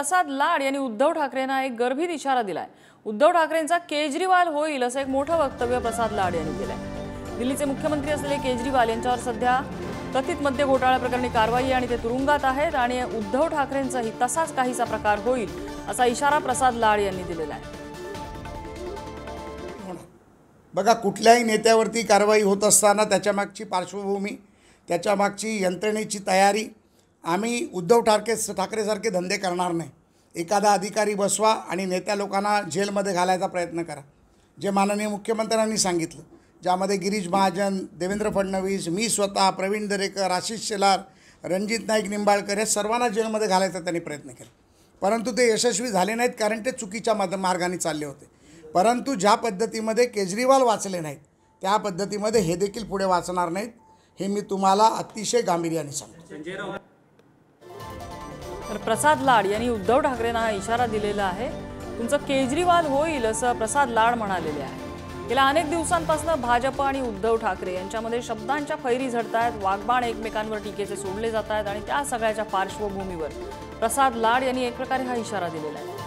प्रसाद लाड यांनी उद्धव ठाकरेंना एक गर्भित इशारा दिलाय। उद्धव ठाकरेंचा केजरीवाल होईल असं एक मोठं वक्तव्य प्रसाद लाड यांनी केलंय। दिल्लीचे मुख्यमंत्री असलेले केजरीवाल यांच्यावर सध्या कथित मद्य घोटाळा प्रकरणी कारवाई आणि ते तुरुंगात आहेत आणि उद्धव ठाकरेंचाही तसाच काहीसा प्रकार होईल असा इशारा प्रसाद लाड यांनी दिलेला आहे। बघा, कुठल्याही नेत्यावरती कारवाई होत असताना त्याच्यामागची पार्श्वभूमी, त्याच्यामागची यंत्रणेची तयारी, आम्ही उद्धव ठाकरेसारखे धंदे करणार नाही। एखादा अधिकारी बसवा आणि नेत्या लोकांना जेलमध्ये घालायचा प्रयत्न करा, जे माननीय मुख्यमंत्र्यांनी सांगितलं, ज्यामध्ये गिरीश महाजन, देवेंद्र फडणवीस, मी स्वतः, प्रवीण दरेकर, आशिष शेलार, रणजित नाईक निंबाळकर या सर्वांना जेलमध्ये घालायचा त्यांनी प्रयत्न केला, परंतु ते यशस्वी झाले नाहीत, कारण ते चुकीच्या मार्गाने चालले होते। परंतु ज्या पद्धतीमध्ये केजरीवाल वाचले नाहीत त्या पद्धतीमध्ये हे देखील पुढे वाचणार नाहीत, हे मी तुम्हाला अतिशय गांभीर्याने सांगतो। तर प्रसाद लाड यांनी उद्धव ठाकरेंना हा इशारा दिलेला आहे। तुमचं केजरीवाल होईल असं प्रसाद लाड म्हणालेले आहे। गेल्या अनेक दिवसांपासून भाजप आणि उद्धव ठाकरे यांच्यामध्ये शब्दांच्या फैरी झडतायत, वाग्बाण एकमेकांवर टीकेचे सोडले जात आहेत आणि त्या सगळ्याच्या पार्श्वभूमीवर प्रसाद लाड यांनी एक प्रकारे हा इशारा दिलेला आहे।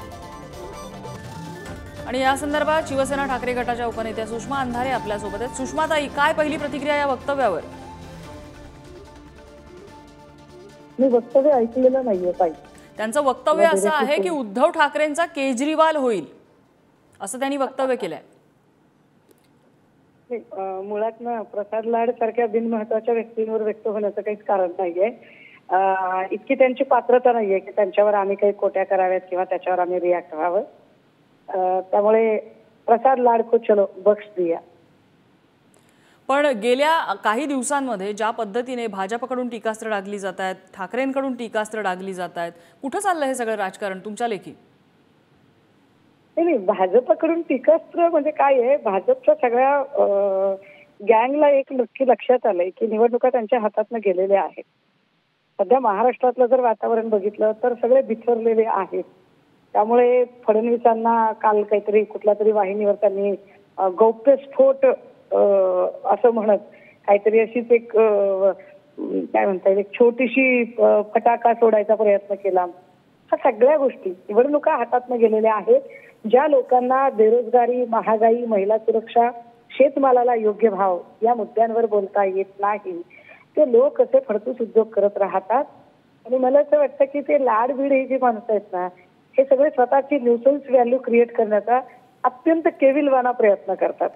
आणि या संदर्भात शिवसेना ठाकरे गटाच्या उपनेत्या सुषमा अंधारे आपल्यासोबत आहेत। सुषमाताई, काय पहिली प्रतिक्रिया या वक्तव्यावर? मी वक्तव्य ऐकलेलं नाहीये ताई। त्यांचं वक्तव्य असं आहे की उद्धव ठाकरेंचा केजरीवाल होईल असं त्यांनी वक्तव्य केलंय। मुळात ना प्रसाद लाड सारख्या बिनमहत्वाच्या व्यक्तींवर व्यक्त होण्याचं काहीच कारण नाहीये। इतकी त्यांची पात्रता नाहीये की त्यांच्यावर आम्ही काही कोट्या कराव्यात किंवा त्याच्यावर आम्ही रिॲक्ट व्हावं। त्यामुळे प्रसाद लाड को चलो बख्श दिया। पण गेल्या काही दिवसांमध्ये ज्या पद्धतीने भाजपकडून टीकास्त्र डागली जात आहेत, ठाकरेंकडून टीकास्त्र डागली जात आहेत, कुठं चाललं हे सगळं राजकारण तुमच्या लेखी? नाही, भाजपकडून टीकास्त्र म्हणजे काय आहे, भाजपच्या सगळ्या गँगला एक नक्की लक्षात आलंय की निवडणुका त्यांच्या हातातनं गेलेल्या आहेत। सध्या महाराष्ट्रातलं जर वातावरण बघितलं तर सगळे बिथरलेले आहेत। त्यामुळे फडणवीसांना काल काहीतरी कुठल्या तरी वाहिनीवर त्यांनी गौप्यस्फोट असं म्हणत काहीतरी अशीच एक काय म्हणता येईल, एक छोटीशी फटाका सोडायचा प्रयत्न केला। ह्या सगळ्या गोष्टी निवडणुका हातातनं गेलेल्या आहेत। ज्या लोकांना बेरोजगारी, महागाई, महिला सुरक्षा, शेतमालाला योग्य भाव या मुद्द्यांवर बोलता येत नाही, ते लोक असे फडतूस उद्योग करत राहतात। आणि मला असं वाटतं की ते लाडबीड ही जी माणसं आहेत ना, हे सगळे स्वतःची न्यूसन्स व्हॅल्यू क्रिएट करण्याचा अत्यंत केविलवाना प्रयत्न करतात।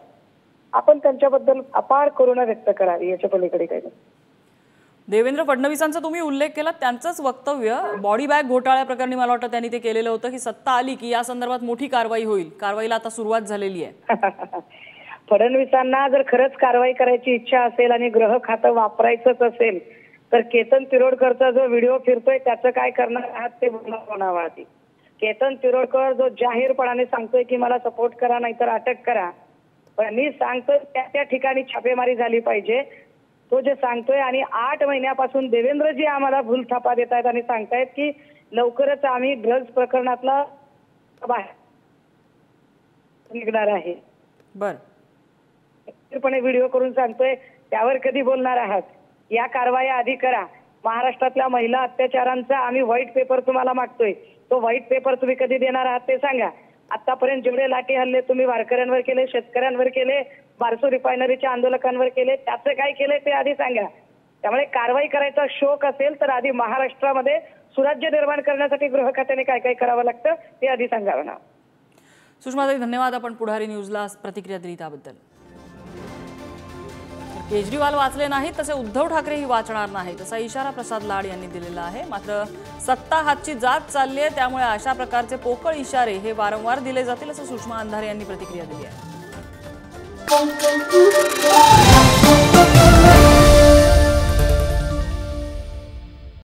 आपण त्यांच्याबद्दल अपार करुणा व्यक्त करावी, याच्या पलीकडे काही नाही। देवेंद्र फडणवीसांचा तुम्ही उल्लेख केला, त्यांचंच वक्तव्य बॉडी बॅग घोटाळ्या प्रकरणी मला वाटतं त्यांनी ते केलेलं होतं की सत्ता आली की या संदर्भात मोठी कारवाई होईल। कारवाईला आता सुरुवात झालेली आहे। फडणवीसांना जर खरंच कारवाई करायची इच्छा असेल आणि ग्रह खातं वापरायचंच असेल तर केतन तिरोडकरचा जो व्हिडिओ फिरतोय त्याचं काय करणार आहात ते म्हणावं आधी। केतन तिरोडकर जो जाहीरपणाने सांगतोय की मला सपोर्ट करा नाहीतर अटक करा, पण मी सांगतोय त्या ठिकाणी छापेमारी झाली पाहिजे, तो जे सांगतोय। आणि 8 महिन्यापासून देवेंद्रजी आम्हाला भूलथापा देत आहेत आणि सांगतायत की लवकरच आम्ही ड्रग्ज प्रकरणातला बाहेर निघणार आहे। बरं, व्हिडिओ करून सांगतोय, त्यावर कधी बोलणार आहात? या कारवाया आधी करा। महाराष्ट्रातल्या महिला अत्याचारांचा आम्ही व्हाईट पेपर तुम्हाला मागतोय, तो व्हाईट पेपर तुम्ही कधी देणार आहात ते सांगा। आतापर्यंत जेवढे लाठी हल्ले तुम्ही वारकऱ्यांवर केले, शेतकऱ्यांवर केले, बारसू रिफायनरीच्या आंदोलकांवर केले, त्याचं काय केलंय ते आधी सांगा। त्यामुळे कारवाई करायचा शौक असेल तर आधी महाराष्ट्रामध्ये सुराज्य निर्माण करण्यासाठी गृह खात्याने काय काय करावं लागतं ते आधी सांगावं ना। सुषमाताई, धन्यवाद आपण पुढारी न्यूजला प्रतिक्रिया दिली त्याबद्दल। केजरीवाल वाचले नाहीत तसे उद्धव ठाकरेही वाचणार नाहीत असा इशारा प्रसाद लाड यांनी दिलेला आहे। मात्र सत्ता हातची जात चालली आहे, त्यामुळे अशा प्रकारचे पोकळ इशारे हे वारंवार दिले जातील असं सुषमा अंधारे यांनी प्रतिक्रिया दिली आहे।